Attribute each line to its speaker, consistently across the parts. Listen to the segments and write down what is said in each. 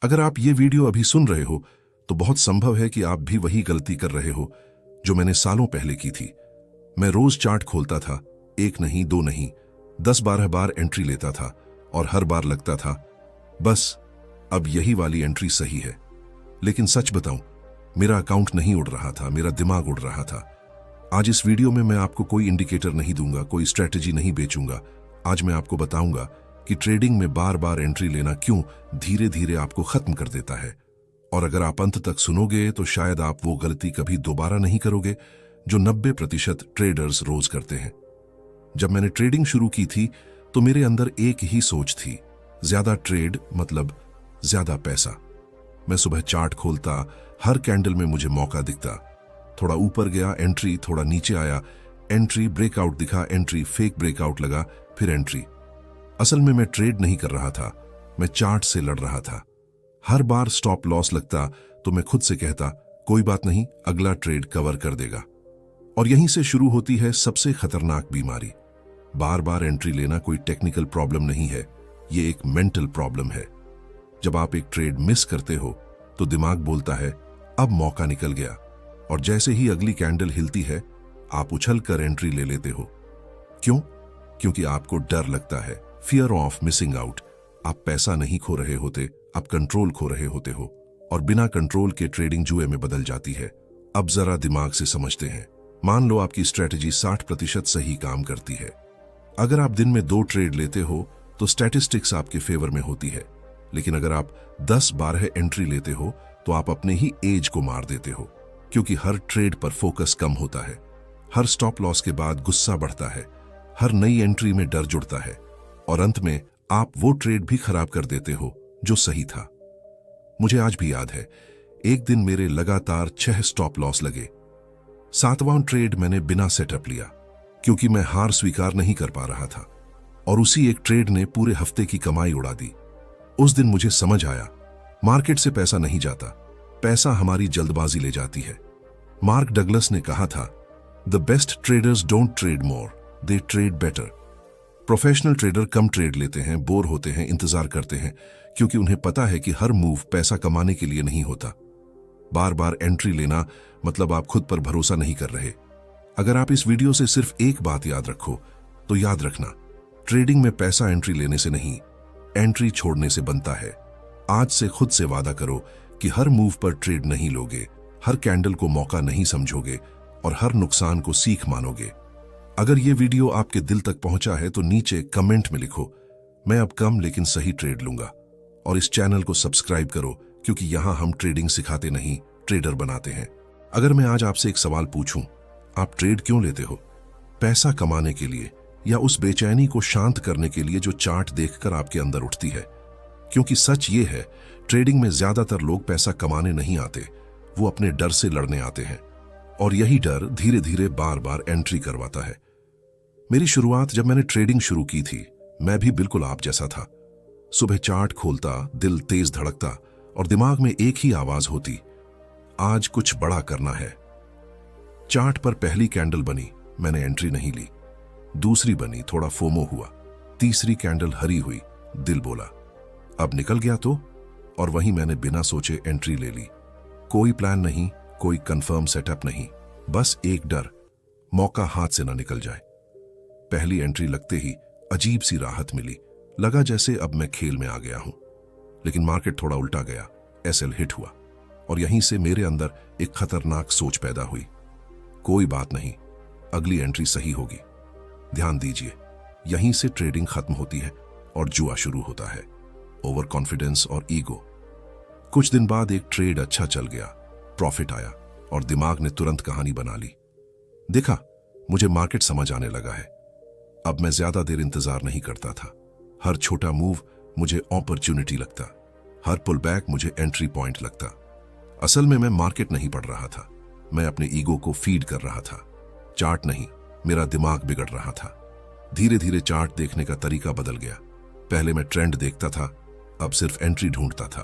Speaker 1: अगर आप ये वीडियो अभी सुन रहे हो तो बहुत संभव है कि आप भी वही गलती कर रहे हो जो मैंने सालों पहले की थी। मैं रोज चार्ट खोलता था, एक नहीं, दो नहीं, 10-12 बार एंट्री लेता था और हर बार लगता था बस अब यही वाली एंट्री सही है। लेकिन सच बताऊं, मेरा अकाउंट नहीं उड़ रहा था, मेरा दिमाग उड़ रहा था। आज इस वीडियो में मैं आपको कोई इंडिकेटर नहीं दूंगा, कोई स्ट्रेटेजी नहीं बेचूंगा। आज मैं आपको बताऊंगा कि ट्रेडिंग में बार बार एंट्री लेना क्यों धीरे धीरे आपको खत्म कर देता है। और अगर आप अंत तक सुनोगे तो शायद आप वो गलती कभी दोबारा नहीं करोगे जो 90% ट्रेडर्स रोज करते हैं। जब मैंने ट्रेडिंग शुरू की थी तो मेरे अंदर एक ही सोच थी, ज्यादा ट्रेड मतलब ज्यादा पैसा। मैं सुबह चार्ट खोलता, हर कैंडल में मुझे मौका दिखता, थोड़ा ऊपर गया एंट्री, थोड़ा नीचे आया एंट्री, ब्रेकआउट दिखा एंट्री, फेक ब्रेकआउट लगा फिर एंट्री। असल में मैं ट्रेड नहीं कर रहा था, मैं चार्ट से लड़ रहा था। हर बार स्टॉप लॉस लगता तो मैं खुद से कहता कोई बात नहीं, अगला ट्रेड कवर कर देगा। और यहीं से शुरू होती है सबसे खतरनाक बीमारी। बार बार एंट्री लेना कोई टेक्निकल प्रॉब्लम नहीं है, ये एक मेंटल प्रॉब्लम है। जब आप एक ट्रेड मिस करते हो तो दिमाग बोलता है अब मौका निकल गया, और जैसे ही अगली कैंडल हिलती है आप उछल कर एंट्री ले लेते हो। क्यों? क्योंकि आपको डर लगता है, फियर ऑफ मिसिंग आउट। आप पैसा नहीं खो रहे होते, आप कंट्रोल खो रहे होते हो, और बिना कंट्रोल के ट्रेडिंग जुए में बदल जाती है। अब जरा दिमाग से समझते हैं। मान लो आपकी स्ट्रेटेजी 60% सही काम करती है। अगर आप दिन में 2 ट्रेड लेते हो तो स्टैटिस्टिक्स आपके फेवर में होती है। लेकिन अगर आप 10-12 एंट्री लेते हो तो आप अपने ही एज को मार देते हो, क्योंकि हर ट्रेड पर फोकस कम होता है, हर स्टॉप लॉस के बाद गुस्सा बढ़ता है, हर नई एंट्री में डर जुड़ता है, और अंत में आप वो ट्रेड भी खराब कर देते हो जो सही था। मुझे आज भी याद है, एक दिन मेरे लगातार 6 स्टॉप लॉस लगे। 7वां ट्रेड मैंने बिना सेटअप लिया, क्योंकि मैं हार स्वीकार नहीं कर पा रहा था, और उसी एक ट्रेड ने पूरे हफ्ते की कमाई उड़ा दी। उस दिन मुझे समझ आया, मार्केट से पैसा नहीं जाता, पैसा हमारी जल्दबाजी ले जाती है। मार्क डगलस ने कहा था, the best traders don't trade more, they trade better. Professional trader come trade लेते हैं, बोर होते हैं, इंतजार करते हैं, क्योंकि उन्हें पता है कि हर मूव पैसा कमाने के लिए नहीं होता। बार बार एंट्री लेना मतलब आप खुद पर भरोसा नहीं कर रहे। अगर आप इस वीडियो से सिर्फ एक बात याद रखो तो याद रखना, ट्रेडिंग में पैसा एंट्री लेने से नहीं, एंट्री छोड़ने से बनता है। आज से खुद से वादा करो कि हर मूव पर ट्रेड नहीं लोगे, हर कैंडल को मौका नहीं समझोगे, और हर नुकसान को सीख मानोगे। अगर ये वीडियो आपके दिल तक पहुंचा है तो नीचे कमेंट में लिखो, मैं अब कम लेकिन सही ट्रेड लूंगा। और इस चैनल को सब्सक्राइब करो, क्योंकि यहां हम ट्रेडिंग सिखाते नहीं, ट्रेडर बनाते हैं। अगर मैं आज आपसे एक सवाल पूछूं, आप ट्रेड क्यों लेते हो? पैसा कमाने के लिए, या उस बेचैनी को शांत करने के लिए जो चार्ट देखकर आपके अंदर उठती है? क्योंकि सच ये है, ट्रेडिंग में ज्यादातर लोग पैसा कमाने नहीं आते, वो अपने डर से लड़ने आते हैं, और यही डर धीरे धीरे बार बार एंट्री करवाता है। मेरी शुरुआत जब मैंने ट्रेडिंग शुरू की थी, मैं भी बिल्कुल आप जैसा था। सुबह चार्ट खोलता, दिल तेज धड़कता, और दिमाग में एक ही आवाज होती, आज कुछ बड़ा करना है। चार्ट पर पहली कैंडल बनी, मैंने एंट्री नहीं ली। दूसरी बनी, थोड़ा फोमो हुआ। तीसरी कैंडल हरी हुई, दिल बोला अब निकल गया तो, और वहीं मैंने बिना सोचे एंट्री ले ली। कोई प्लान नहीं, कोई कंफर्म सेटअप नहीं, बस एक डर, मौका हाथ से ना निकल जाए। पहली एंट्री लगते ही अजीब सी राहत मिली, लगा जैसे अब मैं खेल में आ गया हूं। लेकिन मार्केट थोड़ा उल्टा गया, एसएल हिट हुआ, और यहीं से मेरे अंदर एक खतरनाक सोच पैदा हुई, कोई बात नहीं, अगली एंट्री सही होगी। ध्यान दीजिए, यहीं से ट्रेडिंग खत्म होती है और जुआ शुरू होता है, ओवर कॉन्फिडेंस और ईगो। कुछ दिन बाद एक ट्रेड अच्छा चल गया, प्रॉफिट आया, और दिमाग ने तुरंत कहानी बना ली। देखा, मुझे मार्केट समझ आने लगा है। अब मैं ज्यादा देर इंतजार नहीं करता था, हर छोटा मूव मुझे अपॉर्चुनिटी लगता, हर पुल बैक मुझे एंट्री पॉइंट लगता। असल में मैं मार्केट नहीं पढ़ रहा था, मैं अपने ईगो को फीड कर रहा था। चार्ट नहीं, मेरा दिमाग बिगड़ रहा था। धीरे धीरे चार्ट देखने का तरीका बदल गया। पहले मैं ट्रेंड देखता था, अब सिर्फ एंट्री ढूंढता था।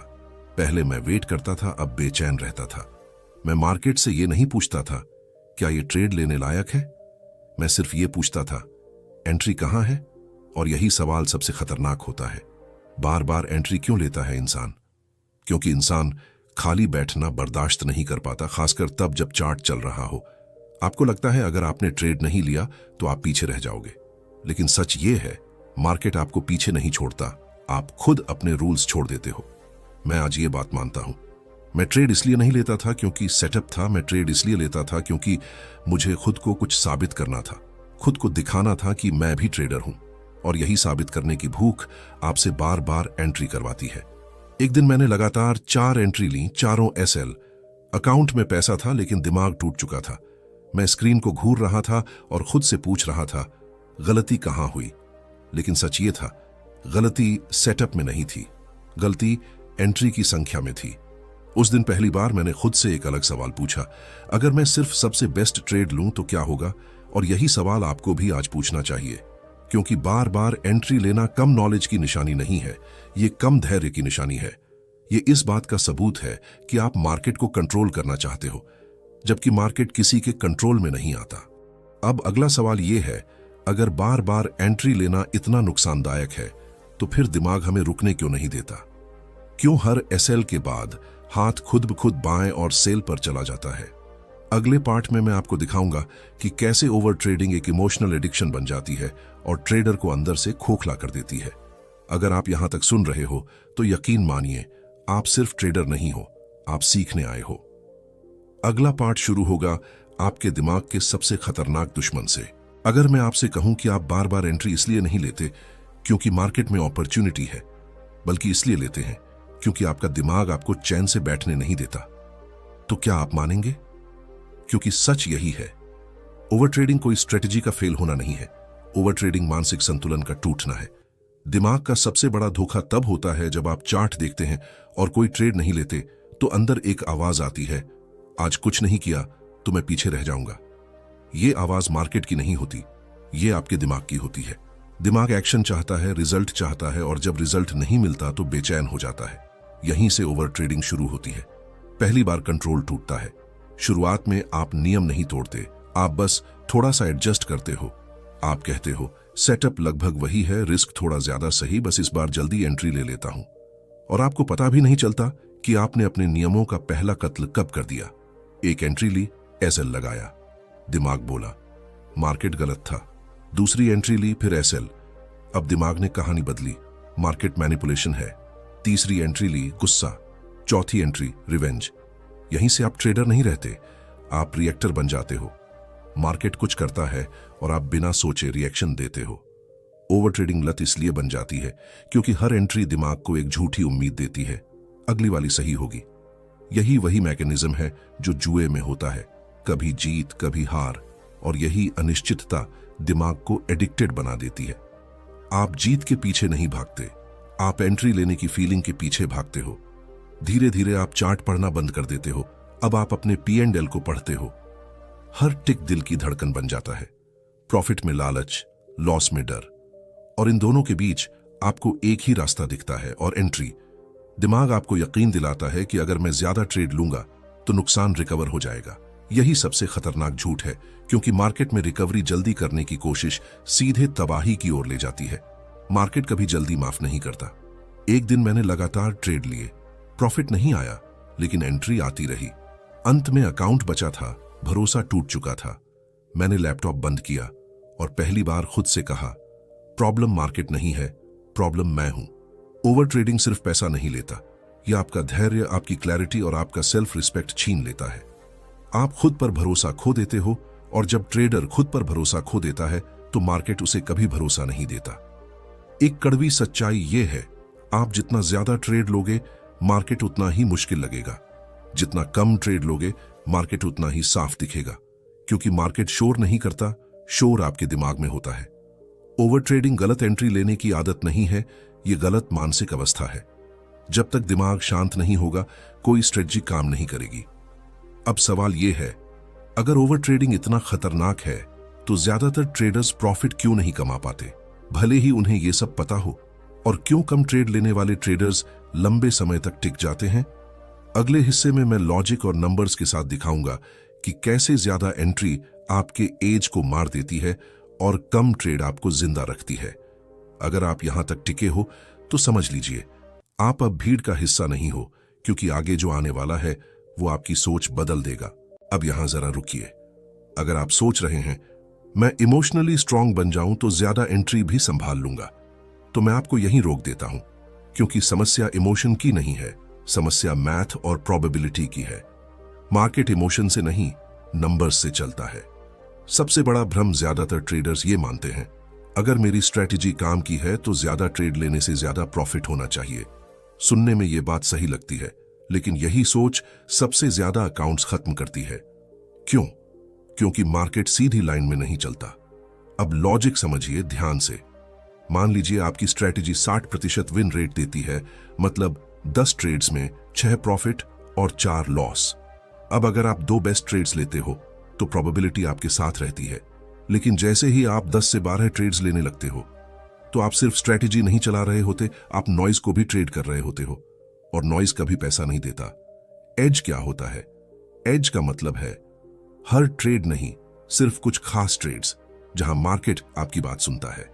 Speaker 1: पहले मैं वेट करता था, अब बेचैन रहता था। मैं मार्केट से ये नहीं पूछता था क्या ये ट्रेड लेने लायक है, मैं सिर्फ ये पूछता था एंट्री कहां है। और यही सवाल सबसे खतरनाक होता है, बार बार एंट्री क्यों लेता है इंसान? क्योंकि इंसान खाली बैठना बर्दाश्त नहीं कर पाता, खासकर तब जब चार्ट चल रहा हो। आपको लगता है अगर आपने ट्रेड नहीं लिया तो आप पीछे रह जाओगे, लेकिन सच ये है मार्केट आपको पीछे नहीं छोड़ता, आप खुद अपने रूल्स छोड़ देते हो। मैं आज ये बात मानता हूं। मैं ट्रेड इसलिए नहीं लेता था क्योंकि सेटअप था, मैं ट्रेड इसलिए लेता था क्योंकि मुझे खुद को कुछ साबित करना था, खुद को दिखाना था कि मैं भी ट्रेडर हूं। और यही साबित करने की भूख आपसे बार बार एंट्री करवाती है। एक दिन मैंने लगातार 4 एंट्री ली, चारों एसएल। अकाउंट में पैसा था लेकिन दिमाग टूट चुका था। मैं स्क्रीन को घूर रहा था और खुद से पूछ रहा था गलती कहां हुई। लेकिन सच ये था, गलती सेटअप में नहीं थी, गलती एंट्री की संख्या में थी। उस दिन पहली बार मैंने खुद से एक अलग सवाल पूछा, अगर मैं सिर्फ सबसे बेस्ट ट्रेड लूं तो क्या होगा? और यही सवाल आपको भी आज पूछना चाहिए, क्योंकि बार बार एंट्री लेना कम नॉलेज की निशानी नहीं है, ये कम धैर्य की निशानी है। ये इस बात का सबूत है कि आप मार्केट को कंट्रोल करना चाहते हो, जबकि मार्केट किसी के कंट्रोल में नहीं आता। अब अगला सवाल ये है, अगर बार बार एंट्री लेना इतना नुकसानदायक है तो फिर दिमाग हमें रुकने क्यों नहीं देता? क्यों हर एसएल के बाद हाथ खुद ब खुद बाएं और सेल पर चला जाता है? अगले पार्ट में मैं आपको दिखाऊंगा कि कैसे ओवर ट्रेडिंग एक इमोशनल एडिक्शन बन जाती है और ट्रेडर को अंदर से खोखला कर देती है। अगर आप यहां तक सुन रहे हो तो यकीन मानिए, आप सिर्फ ट्रेडर नहीं हो, आप सीखने आए हो। अगला पार्ट शुरू होगा आपके दिमाग के सबसे खतरनाक दुश्मन से। अगर मैं आपसे कहूं कि आप बार बार एंट्री इसलिए नहीं लेते क्योंकि मार्केट में अपॉर्चुनिटी है, बल्कि इसलिए लेते हैं क्योंकि आपका दिमाग आपको चैन से बैठने नहीं देता, तो क्या आप मानेंगे? क्योंकि सच यही है, ओवर ट्रेडिंग कोई स्ट्रेटजी का फेल होना नहीं है, ओवर ट्रेडिंग मानसिक संतुलन का टूटना है। दिमाग का सबसे बड़ा धोखा तब होता है जब आप चार्ट देखते हैं और कोई ट्रेड नहीं लेते तो अंदर एक आवाज आती है, आज कुछ नहीं किया तो मैं पीछे रह जाऊंगा। ये आवाज मार्केट की नहीं होती, ये आपके दिमाग की होती है। दिमाग एक्शन चाहता है, रिजल्ट चाहता है, और जब रिजल्ट नहीं मिलता तो बेचैन हो जाता है। यहीं से ओवर ट्रेडिंग शुरू होती है। पहली बार कंट्रोल टूटता है। शुरुआत में आप नियम नहीं तोड़ते, आप बस थोड़ा सा एडजस्ट करते हो। आप कहते हो सेटअप लगभग वही है, रिस्क थोड़ा ज्यादा सही, बस इस बार जल्दी एंट्री ले लेता हूं। और आपको पता भी नहीं चलता कि आपने अपने नियमों का पहला कत्ल कब कर दिया। एक एंट्री ली, एसएल लगाया, दिमाग बोला मार्केट गलत था। दूसरी एंट्री ली, फिर एसएल, अब दिमाग ने कहानी बदली, मार्केट मैनिपुलेशन है। तीसरी एंट्री ली, गुस्सा। चौथी एंट्री, रिवेंज। यहीं से आप ट्रेडर नहीं रहते, आप रिएक्टर बन जाते हो। मार्केट कुछ करता है और आप बिना सोचे रिएक्शन देते हो। ओवर ट्रेडिंग लत इसलिए बन जाती है क्योंकि हर एंट्री दिमाग को एक झूठी उम्मीद देती है, अगली वाली सही होगी। यही वही मैकेनिज्म है जो जुए में होता है, कभी जीत कभी हार, और यही अनिश्चितता दिमाग को एडिक्टेड बना देती है। आप जीत के पीछे नहीं भागते, आप एंट्री लेने की फीलिंग के पीछे भागते हो। धीरे धीरे आप चार्ट पढ़ना बंद कर देते हो, अब आप अपने P&L को पढ़ते हो। हर टिक दिल की धड़कन बन जाता है। प्रॉफिट में लालच, लॉस में डर, और इन दोनों के बीच आपको एक ही रास्ता दिखता है, और एंट्री। दिमाग आपको यकीन दिलाता है कि अगर मैं ज्यादा ट्रेड लूंगा तो नुकसान रिकवर हो जाएगा। यही सबसे खतरनाक झूठ है, क्योंकि मार्केट में रिकवरी जल्दी करने की कोशिश सीधे तबाही की ओर ले जाती है। मार्केट कभी जल्दी माफ नहीं करता। एक दिन मैंने लगातार ट्रेड लिए, प्रॉफिट नहीं आया, लेकिन एंट्री आती रही। अंत में अकाउंट बचा था, भरोसा टूट चुका था। मैंने लैपटॉप बंद किया और पहली बार खुद से कहा, प्रॉब्लम मार्केट नहीं है, प्रॉब्लम मैं हूं। ओवर ट्रेडिंग सिर्फ पैसा नहीं लेता, यह आपका धैर्य, आपकी क्लैरिटी और आपका सेल्फ रिस्पेक्ट छीन लेता है। आप खुद पर भरोसा खो देते हो, और जब ट्रेडर खुद पर भरोसा खो देता है तो मार्केट उसे कभी भरोसा नहीं देता। एक कड़वी सच्चाई यह है, आप जितना ज्यादा ट्रेड लोगे मार्केट उतना ही मुश्किल लगेगा, जितना कम ट्रेड लोगे मार्केट उतना ही साफ दिखेगा, क्योंकि मार्केट शोर नहीं करता, शोर आपके दिमाग में होता है। ओवर ट्रेडिंग गलत एंट्री लेने की आदत नहीं है, यह गलत मानसिक अवस्था है। जब तक दिमाग शांत नहीं होगा कोई स्ट्रेटजी काम नहीं करेगी। अब सवाल यह है, अगर ओवर ट्रेडिंग इतना खतरनाक है तो ज्यादातर ट्रेडर्स प्रॉफिट क्यों नहीं कमा पाते, भले ही उन्हें यह सब पता हो? और क्यों कम ट्रेड लेने वाले ट्रेडर्स लंबे समय तक टिक जाते हैं? अगले हिस्से में मैं लॉजिक और नंबर्स के साथ दिखाऊंगा कि कैसे ज्यादा एंट्री आपके एज को मार देती है और कम ट्रेड आपको जिंदा रखती है। अगर आप यहां तक टिके हो तो समझ लीजिए, आप अब भीड़ का हिस्सा नहीं हो, क्योंकि आगे जो आने वाला है वो आपकी सोच बदल देगा। अब यहां जरा रुकिए। अगर आप सोच रहे हैं मैं इमोशनली स्ट्रांग बन जाऊं तो ज्यादा एंट्री भी संभाल लूंगा, तो मैं आपको यहीं रोक देता हूं, क्योंकि समस्या इमोशन की नहीं है, समस्या मैथ और प्रोबेबिलिटी की है। मार्केट इमोशन से नहीं, नंबर्स से चलता है। सबसे बड़ा भ्रम ज्यादातर ट्रेडर्स ये मानते हैं, अगर मेरी स्ट्रैटेजी काम की है तो ज्यादा ट्रेड लेने से ज्यादा प्रॉफिट होना चाहिए। सुनने में ये बात सही लगती है, लेकिन यही सोच सबसे ज्यादा अकाउंट्स खत्म करती है। क्यों? क्योंकि मार्केट सीधी लाइन में नहीं चलता। अब लॉजिक समझिए ध्यान से। मान लीजिए आपकी स्ट्रैटेजी 60% विन रेट देती है, मतलब 10 ट्रेड्स में 6 प्रॉफिट और 4 लॉस। अब अगर आप 2 बेस्ट ट्रेड्स लेते हो तो प्रोबेबिलिटी आपके साथ रहती है, लेकिन जैसे ही आप 10 से 12 ट्रेड्स लेने लगते हो तो आप सिर्फ स्ट्रैटेजी नहीं चला रहे होते, आप नॉइज को भी ट्रेड कर रहे होते हो, और नॉइज कभी पैसा नहीं देता। एज क्या होता है? एज का मतलब है हर ट्रेड नहीं, सिर्फ कुछ खास ट्रेड्स जहां मार्केट आपकी बात सुनता है।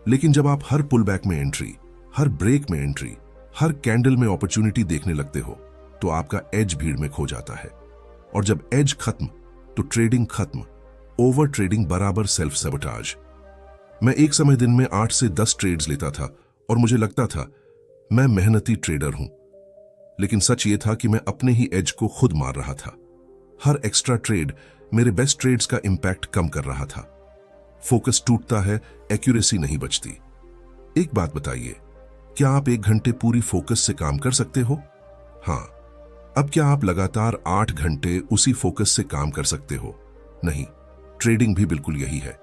Speaker 1: लेकिन जब आप हर पुल बैक में एंट्री, हर ब्रेक में एंट्री, हर कैंडल में अपॉर्चुनिटी देखने लगते हो तो आपका एज भीड़ में खो जाता है। और जब एज खत्म तो ट्रेडिंग खत्म। ओवर ट्रेडिंग बराबर सेल्फ सबोटाज। मैं एक समय दिन में 8 से 10 ट्रेड्स लेता था और मुझे लगता था मैं मेहनती ट्रेडर हूं, लेकिन सच ये था कि मैं अपने ही एज को खुद मार रहा था। हर एक्स्ट्रा ट्रेड मेरे बेस्ट ट्रेड्स का इंपैक्ट कम कर रहा था। फोकस टूटता है, एक्यूरेसी नहीं बचती। एक बात बताइए, क्या आप 1 घंटे पूरी फोकस से काम कर सकते हो? हां। अब क्या आप लगातार 8 घंटे उसी फोकस से काम कर सकते हो? नहीं। ट्रेडिंग भी बिल्कुल यही है।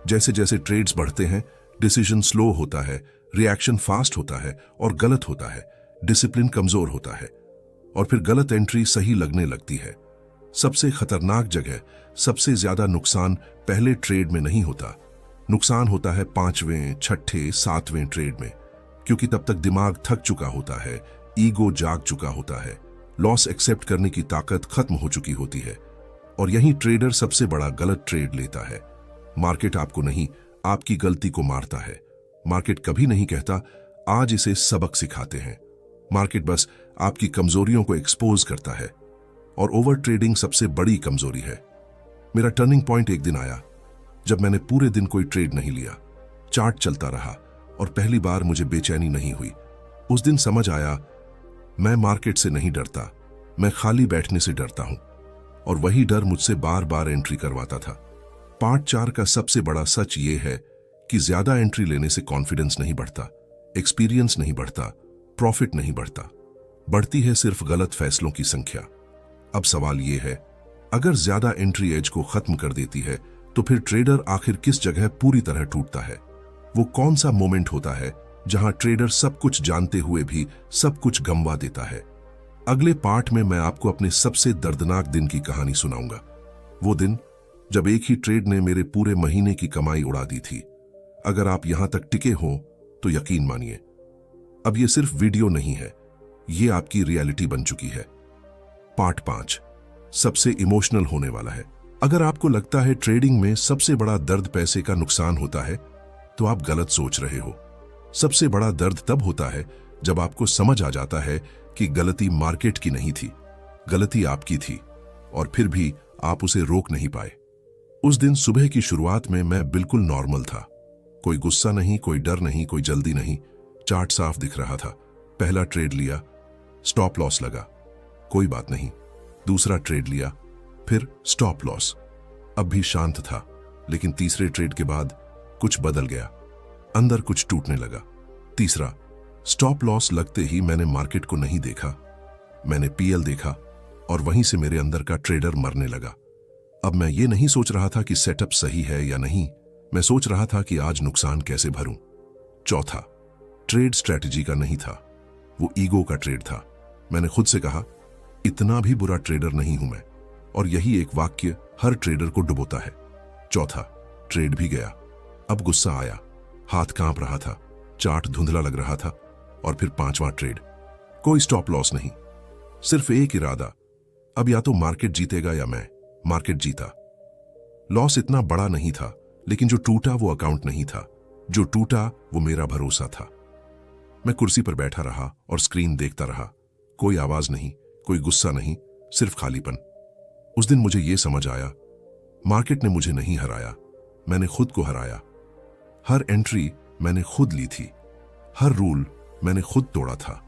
Speaker 1: जैसे जैसे ट्रेड्स बढ़ते हैं, डिसीजन स्लो होता है, रिएक्शन फास्ट होता है और गलत होता है, डिसिप्लिन कमजोर होता है, और फिर गलत एंट्री सही लगने लगती है। सबसे खतरनाक जगह, सबसे ज्यादा नुकसान पहले ट्रेड में नहीं होता, नुकसान होता है 5वें, 6ठे, 7वें ट्रेड में, क्योंकि तब तक दिमाग थक चुका होता है, ईगो जाग चुका होता है, लॉस एक्सेप्ट करने की ताकत खत्म हो चुकी होती है, और यही ट्रेडर सबसे बड़ा गलत ट्रेड लेता है। मार्केट आपको नहीं, आपकी गलती को मारता है। मार्केट कभी नहीं कहता आज इसे सबक सिखाते हैं। मार्केट बस आपकी कमजोरियों को एक्सपोज करता है, और ओवर ट्रेडिंग सबसे बड़ी कमजोरी है। मेरा टर्निंग पॉइंट एक दिन आया जब मैंने पूरे दिन कोई ट्रेड नहीं लिया, चार्ट चलता रहा और पहली बार मुझे बेचैनी नहीं हुई। उस दिन समझ आया मैं मार्केट से नहीं डरता, मैं खाली बैठने से डरता हूं, और वही डर मुझसे बार बार एंट्री करवाता था। पार्ट 4 का सबसे बड़ा सच ये है कि ज्यादा एंट्री लेने से कॉन्फिडेंस नहीं बढ़ता, एक्सपीरियंस नहीं बढ़ता, प्रॉफिट नहीं बढ़ता, बढ़ती है सिर्फ गलत फैसलों की संख्या। अब सवाल यह है, अगर ज्यादा एंट्री एज को खत्म कर देती है तो फिर ट्रेडर आखिर किस जगह पूरी तरह टूटता है? वो कौन सा मोमेंट होता है जहां ट्रेडर सब कुछ जानते हुए भी सब कुछ गंवा देता है? अगले पार्ट में मैं आपको अपने सबसे दर्दनाक दिन की कहानी सुनाऊंगा। वो दिन जब एक ही ट्रेड ने मेरे पूरे महीने की कमाई उड़ा दी थी। अगर आप यहां तक टिके हो तो यकीन मानिए, अब ये सिर्फ वीडियो नहीं है, ये आपकी रियलिटी बन चुकी है। पार्ट 5 सबसे इमोशनल होने वाला है। अगर आपको लगता है ट्रेडिंग में सबसे बड़ा दर्द पैसे का नुकसान होता है तो आप गलत सोच रहे हो। सबसे बड़ा दर्द तब होता है जब आपको समझ आ जाता है कि गलती मार्केट की नहीं थी, गलती आपकी थी, और फिर भी आप उसे रोक नहीं पाए। उस दिन सुबह की शुरुआत में मैं बिल्कुल नॉर्मल था। कोई गुस्सा नहीं, कोई डर नहीं, कोई जल्दी नहीं। चार्ट साफ दिख रहा था। पहला ट्रेड लिया, स्टॉप लॉस लगा, कोई बात नहीं। दूसरा ट्रेड लिया, फिर स्टॉप लॉस, अब भी शांत था। लेकिन तीसरे ट्रेड के बाद कुछ बदल गया, अंदर कुछ टूटने लगा। तीसरा स्टॉप लॉस लगते ही मैंने मार्केट को नहीं देखा, मैंने पीएल देखा, और वहीं से मेरे अंदर का ट्रेडर मरने लगा। अब मैं ये नहीं सोच रहा था कि सेटअप सही है या नहीं, मैं सोच रहा था कि आज नुकसान कैसे भरूं। चौथा ट्रेड स्ट्रैटेजी का नहीं था, वो ईगो का ट्रेड था। मैंने खुद से कहा इतना भी बुरा ट्रेडर नहीं हूं मैं, और यही एक वाक्य हर ट्रेडर को डुबोता है। चौथा ट्रेड भी गया। अब गुस्सा आया, हाथ कांप रहा था, चार्ट धुंधला लग रहा था, और फिर पांचवा ट्रेड, कोई स्टॉप लॉस नहीं, सिर्फ एक इरादा, अब या तो मार्केट जीतेगा या मैं। मार्केट जीता। लॉस इतना बड़ा नहीं था, लेकिन जो टूटा वो अकाउंट नहीं था, जो टूटा वो मेरा भरोसा था। मैं कुर्सी पर बैठा रहा और स्क्रीन देखता रहा। कोई आवाज नहीं, कोई गुस्सा नहीं, सिर्फ खालीपन। उस दिन मुझे यह समझ आया, मार्केट ने मुझे नहीं हराया, मैंने खुद को हराया। हर एंट्री मैंने खुद ली थी, हर रूल मैंने खुद तोड़ा था।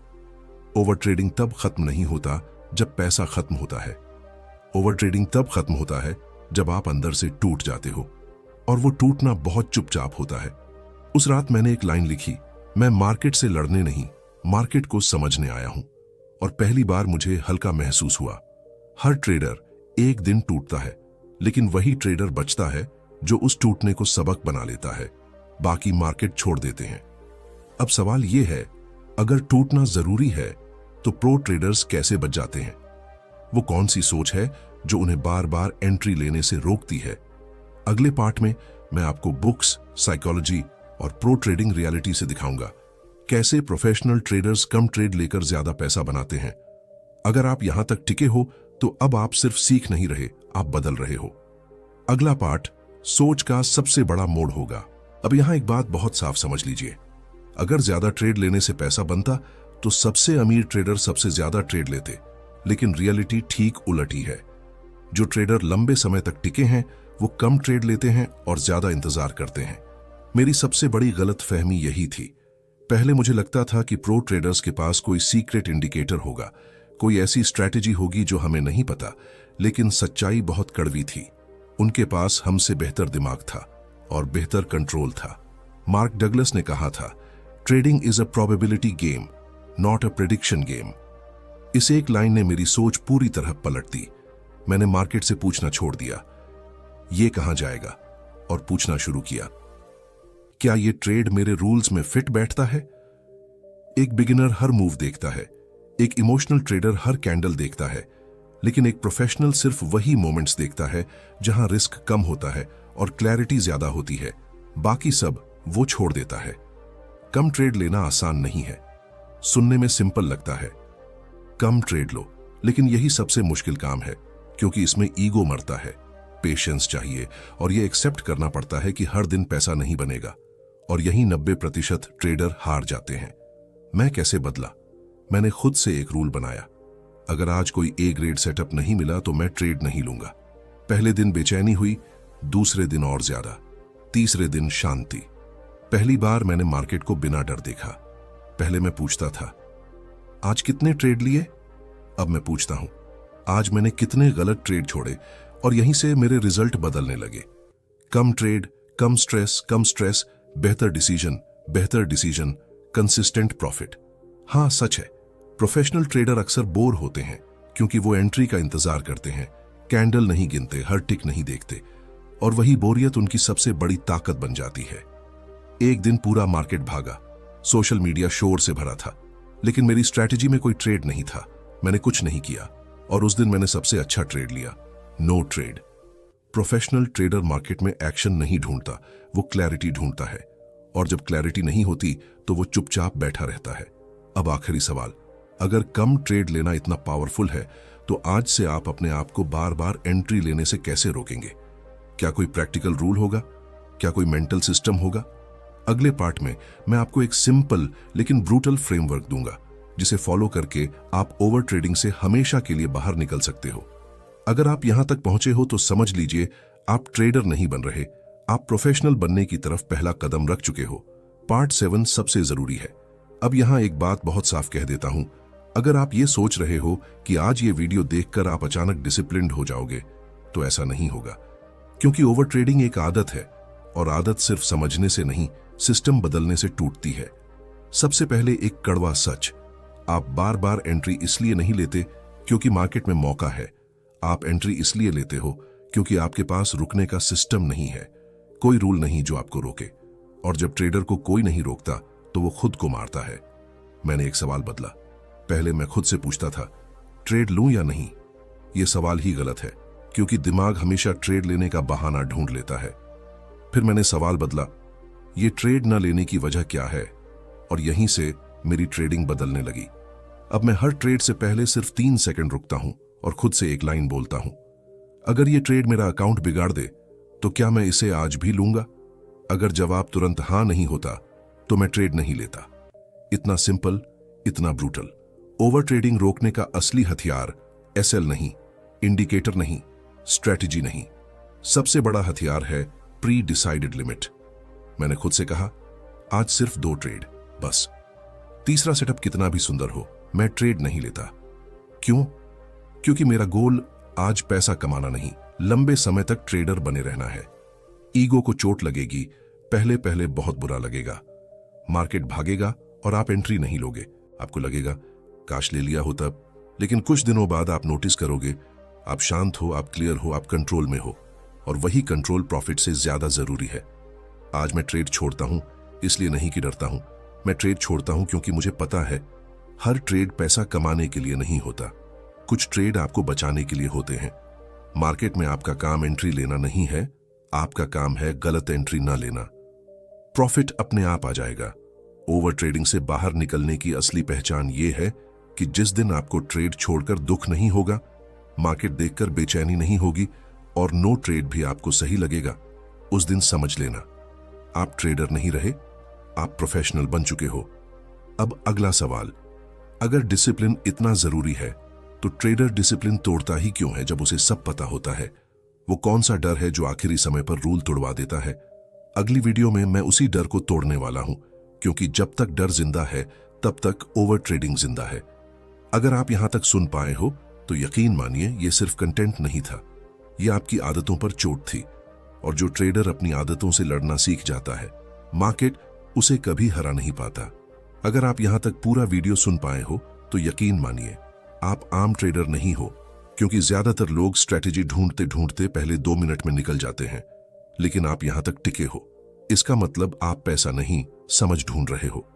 Speaker 1: ओवर ट्रेडिंग तब खत्म नहीं होता जब पैसा खत्म होता है। ओवर ट्रेडिंग तब खत्म होता है जब आप अंदर से टूट जाते हो, और वो टूटना बहुत चुपचाप होता है। उस रात मैंने एक लाइन लिखी, मैं मार्केट से लड़ने नहीं, मार्केट को समझने आया हूं। और पहली बार मुझे हल्का महसूस हुआ। हर ट्रेडर एक दिन टूटता है, लेकिन वही ट्रेडर बचता है जो उस टूटने को सबक बना लेता है। बाकी मार्केट छोड़ देते हैं। अब सवाल यह है, अगर टूटना जरूरी है तो प्रो ट्रेडर्स कैसे बच जाते हैं? वो कौन सी सोच है जो उन्हें बार बार एंट्री लेने से रोकती है? अगले पार्ट में मैं आपको बुक्स, साइकोलॉजी और प्रो ट्रेडिंग रियलिटी से दिखाऊंगा कैसे प्रोफेशनल ट्रेडर्स कम ट्रेड लेकर ज्यादा पैसा बनाते हैं। अगर आप यहां तक टिके हो तो अब आप सिर्फ सीख नहीं रहे, आप बदल रहे हो। अगला पार्ट सोच का सबसे बड़ा मोड़ होगा। अब यहां एक बात बहुत साफ समझ लीजिए, अगर ज्यादा ट्रेड लेने से पैसा बनता तो सबसे अमीर ट्रेडर सबसे ज्यादा ट्रेड लेते, लेकिन रियलिटी ठीक उलट ही है। जो ट्रेडर लंबे समय तक टिके हैं वो कम ट्रेड लेते हैं और ज्यादा इंतजार करते हैं। मेरी सबसे बड़ी गलतफहमी यही थी। पहले मुझे लगता था कि प्रो ट्रेडर्स के पास कोई सीक्रेट इंडिकेटर होगा, कोई ऐसी स्ट्रैटेजी होगी जो हमें नहीं पता, लेकिन सच्चाई बहुत कड़वी थी। उनके पास हमसे बेहतर दिमाग था और बेहतर कंट्रोल था। मार्क डगलस ने कहा था, trading is a probability game, not a prediction game. इस एक लाइन ने मेरी सोच पूरी तरह पलट दी। मैंने मार्केट से पूछना छोड़ दिया, ये कहां जाएगा, और पूछना शुरू किया, क्या ये ट्रेड मेरे रूल्स में फिट बैठता है? एक बिगिनर हर मूव देखता है, एक इमोशनल ट्रेडर हर कैंडल देखता है, लेकिन एक प्रोफेशनल सिर्फ वही मोमेंट्स देखता है जहां रिस्क कम होता है और क्लैरिटी ज्यादा होती है। बाकी सब वो छोड़ देता है। कम ट्रेड लेना आसान नहीं है, सुनने में सिंपल लगता है, कम ट्रेड लो, लेकिन यही सबसे मुश्किल काम है, क्योंकि इसमें ईगो मरता है, पेशेंस चाहिए, और यह एक्सेप्ट करना पड़ता है कि हर दिन पैसा नहीं बनेगा। और यही 90% ट्रेडर हार जाते हैं। मैं कैसे बदला? मैंने खुद से एक रूल बनाया, अगर आज कोई ए ग्रेड सेटअप नहीं मिला तो मैं ट्रेड नहीं लूंगा। पहले दिन बेचैनी हुई, दूसरे दिन और ज्यादा, तीसरे दिन शांति। पहली बार मैंने मार्केट को बिना डर देखा। पहले मैं पूछता था, आज कितने ट्रेड लिए? अब मैं पूछता हूं, आज मैंने कितने गलत ट्रेड छोड़े? और यहीं से मेरे रिजल्ट बदलने लगे। कम ट्रेड, कम स्ट्रेस, बेहतर डिसीजन, कंसिस्टेंट प्रॉफिट। हां, सच है, प्रोफेशनल ट्रेडर अक्सर बोर होते हैं क्योंकि वो एंट्री का इंतजार करते हैं, कैंडल नहीं गिनते, हर टिक नहीं देखते, और वही बोरियत उनकी सबसे बड़ी ताकत बन जाती है। एक दिन पूरा मार्केट भागा, सोशल मीडिया शोर से भरा था, लेकिन मेरी स्ट्रैटेजी में कोई ट्रेड नहीं था। मैंने कुछ नहीं किया, और उस दिन मैंने सबसे अच्छा ट्रेड लिया, no trade. Professional trader market में एक्शन नहीं ढूंढता, वो क्लैरिटी ढूंढता है, और जब क्लैरिटी नहीं होती तो वो चुपचाप बैठा रहता है। अब आखिरी सवाल, अगर कम ट्रेड लेना इतना पावरफुल है तो आज से आप अपने आप को बार बार एंट्री लेने से कैसे रोकेंगे? क्या कोई प्रैक्टिकल रूल होगा? क्या कोई मेंटल सिस्टम होगा? अगले पार्ट में मैं आपको एक सिंपल लेकिन ब्रूटल फ्रेमवर्क दूंगा, जिसे फॉलो करके आप ओवर ट्रेडिंग से हमेशा के लिए बाहर निकल सकते हो। अगर आप यहां तक पहुंचे हो तो समझ लीजिए, आप ट्रेडर नहीं बन रहे, आप प्रोफेशनल बनने की तरफ पहला कदम रख चुके हो। पार्ट 7 सबसे जरूरी है। अब यहां एक बात बहुत साफ कह देता हूं, अगर आप ये सोच रहे हो कि आज ये वीडियो देखकर आप अचानक डिसिप्लिन्ड हो जाओगे, तो ऐसा नहीं होगा, क्योंकि ओवर ट्रेडिंग एक आदत है, और आदत सिर्फ समझने से नहीं, सिस्टम बदलने से टूटती है। सबसे पहले एक कड़वा सच, आप बार बार एंट्री इसलिए नहीं लेते क्योंकि मार्केट में मौका है, आप एंट्री इसलिए लेते हो क्योंकि आपके पास रुकने का सिस्टम नहीं है, कोई रूल नहीं जो आपको रोके। और जब ट्रेडर को कोई नहीं रोकता तो वो खुद को मारता है। मैंने एक सवाल बदला, पहले मैं खुद से पूछता था, ट्रेड लूं या नहीं? यह सवाल ही गलत है, क्योंकि दिमाग हमेशा ट्रेड लेने का बहाना ढूंढ लेता है। फिर मैंने सवाल बदला, ये ट्रेड न लेने की वजह क्या है? और यहीं से मेरी ट्रेडिंग बदलने लगी। अब मैं हर ट्रेड से पहले सिर्फ 3 सेकंड रुकता हूं और खुद से एक लाइन बोलता हूं, अगर ये ट्रेड मेरा अकाउंट बिगाड़ दे तो क्या मैं इसे आज भी लूंगा? अगर जवाब तुरंत हां नहीं होता तो मैं ट्रेड नहीं लेता। इतना सिंपल, इतना ब्रूटल, ओवर ट्रेडिंग रोकने का असली हथियार एसएल नहीं, इंडिकेटर नहीं, स्ट्रेटजी नहीं, सबसे बड़ा हथियार है प्री डिसाइडेड लिमिट। मैंने खुद से कहा, आज सिर्फ 2 ट्रेड बस। तीसरा सेटअप कितना भी सुंदर हो, मैं ट्रेड नहीं लेता। क्यों? क्योंकि मेरा गोल आज पैसा कमाना नहीं, लंबे समय तक ट्रेडर बने रहना है। ईगो को चोट लगेगी, पहले पहले बहुत बुरा लगेगा। मार्केट भागेगा और आप एंट्री नहीं लोगे। आपको लगेगा काश ले लिया हो तब, लेकिन कुछ दिनों बाद आप नोटिस करोगे आप शांत हो, आप क्लियर हो, आप कंट्रोल में हो, और वही कंट्रोल प्रॉफिट से ज्यादा जरूरी है। आज मैं ट्रेड छोड़ता हूं इसलिए नहीं कि डरता हूं, मैं ट्रेड छोड़ता हूं क्योंकि मुझे पता है हर ट्रेड पैसा कमाने के लिए नहीं होता, कुछ ट्रेड आपको बचाने के लिए होते हैं। मार्केट में आपका काम एंट्री लेना नहीं है, आपका काम है गलत एंट्री ना लेना। प्रॉफिट अपने आप आ जाएगा। ओवर ट्रेडिंग से बाहर निकलने की असली पहचान यह है कि जिस दिन आपको ट्रेड छोड़कर दुख नहीं होगा, मार्केट देखकर बेचैनी नहीं होगी और नो ट्रेड भी आपको सही लगेगा, उस दिन समझ लेना आप ट्रेडर नहीं रहे, आप प्रोफेशनल बन चुके हो। अब अगला सवाल, अगर डिसिप्लिन इतना जरूरी है तो ट्रेडर डिसिप्लिन तोड़ता ही क्यों है जब उसे सब पता होता है? वो कौन सा डर है जो आखिरी समय पर रूल तोड़वा देता है? अगली वीडियो में मैं उसी डर को तोड़ने वाला हूं, क्योंकि जब तक डर जिंदा है तब तक ओवर ट्रेडिंग जिंदा है। अगर आप यहां तक सुन पाए हो तो यकीन मानिए ये सिर्फ कंटेंट नहीं था, ये आपकी आदतों पर चोट थी। और जो ट्रेडर अपनी आदतों से लड़ना सीख जाता है, मार्केट उसे कभी हरा नहीं पाता। अगर आप यहां तक पूरा वीडियो सुन पाए हो तो यकीन मानिए आप आम ट्रेडर नहीं हो, क्योंकि ज्यादातर लोग स्ट्रेटेजी ढूंढते ढूंढते पहले 2 मिनट में निकल जाते हैं, लेकिन आप यहां तक टिके हो। इसका मतलब आप पैसा नहीं, समझ ढूंढ रहे हो।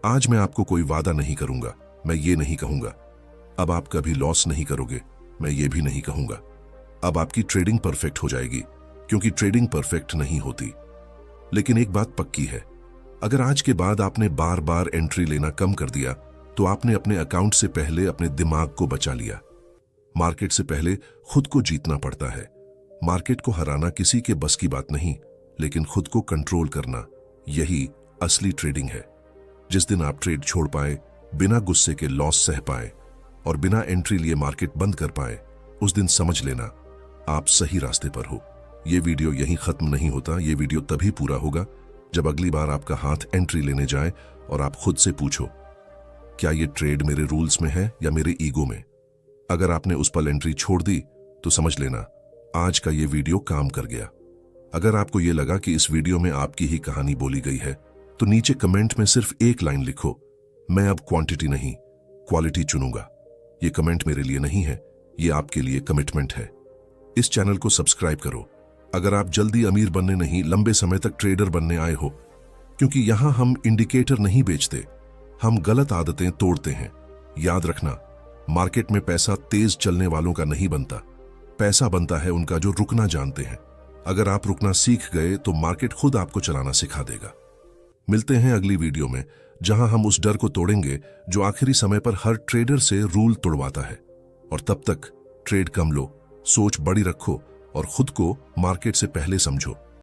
Speaker 1: आज मैं आपको कोई वादा नहीं करूंगा, मैं ये नहीं कहूंगा अब आप कभी लॉस नहीं करोगे, मैं ये भी नहीं कहूंगा अब आपकी ट्रेडिंग परफेक्ट हो जाएगी, क्योंकि ट्रेडिंग परफेक्ट नहीं होती। लेकिन एक बात पक्की है, अगर आज के बाद आपने बार बार एंट्री लेना कम कर दिया तो आपने अपने अकाउंट से पहले अपने दिमाग को बचा लिया। मार्केट से पहले खुद को जीतना पड़ता है। मार्केट को हराना किसी के बस की बात नहीं, लेकिन खुद को कंट्रोल करना, यही असली ट्रेडिंग है। जिस दिन आप ट्रेड छोड़ पाए, बिना गुस्से के लॉस सह पाए और बिना एंट्री लिए मार्केट बंद कर पाए, उस दिन समझ लेना आप सही रास्ते पर हो। यह वीडियो यहीं खत्म नहीं होता, यह वीडियो तभी पूरा होगा जब अगली बार आपका हाथ एंट्री लेने जाए और आप खुद से पूछो, क्या यह ट्रेड मेरे रूल्स में है या मेरे ईगो में? अगर आपने उस पल एंट्री छोड़ दी तो समझ लेना आज का यह वीडियो काम कर गया। अगर आपको यह लगा कि इस वीडियो में आपकी ही कहानी बोली गई है तो नीचे कमेंट में सिर्फ एक लाइन लिखो, मैं अब क्वांटिटी नहीं क्वालिटी चुनूंगा। यह कमेंट मेरे लिए नहीं है, यह आपके लिए कमिटमेंट है। इस चैनल को सब्सक्राइब करो अगर आप जल्दी अमीर बनने नहीं, लंबे समय तक ट्रेडर बनने आए हो, क्योंकि यहां हम इंडिकेटर नहीं बेचते, हम गलत आदतें तोड़ते हैं। याद रखना, मार्केट में पैसा तेज चलने वालों का नहीं बनता, पैसा बनता है उनका जो रुकना जानते हैं। अगर आप रुकना सीख गए तो मार्केट खुद आपको चलाना सिखा देगा। मिलते हैं अगली वीडियो में, जहां हम उस डर को तोड़ेंगे जो आखिरी समय पर हर ट्रेडर से रूल तोड़वाता है। और तब तक ट्रेड कम लो, सोच बड़ी रखो और खुद को मार्केट से पहले समझो।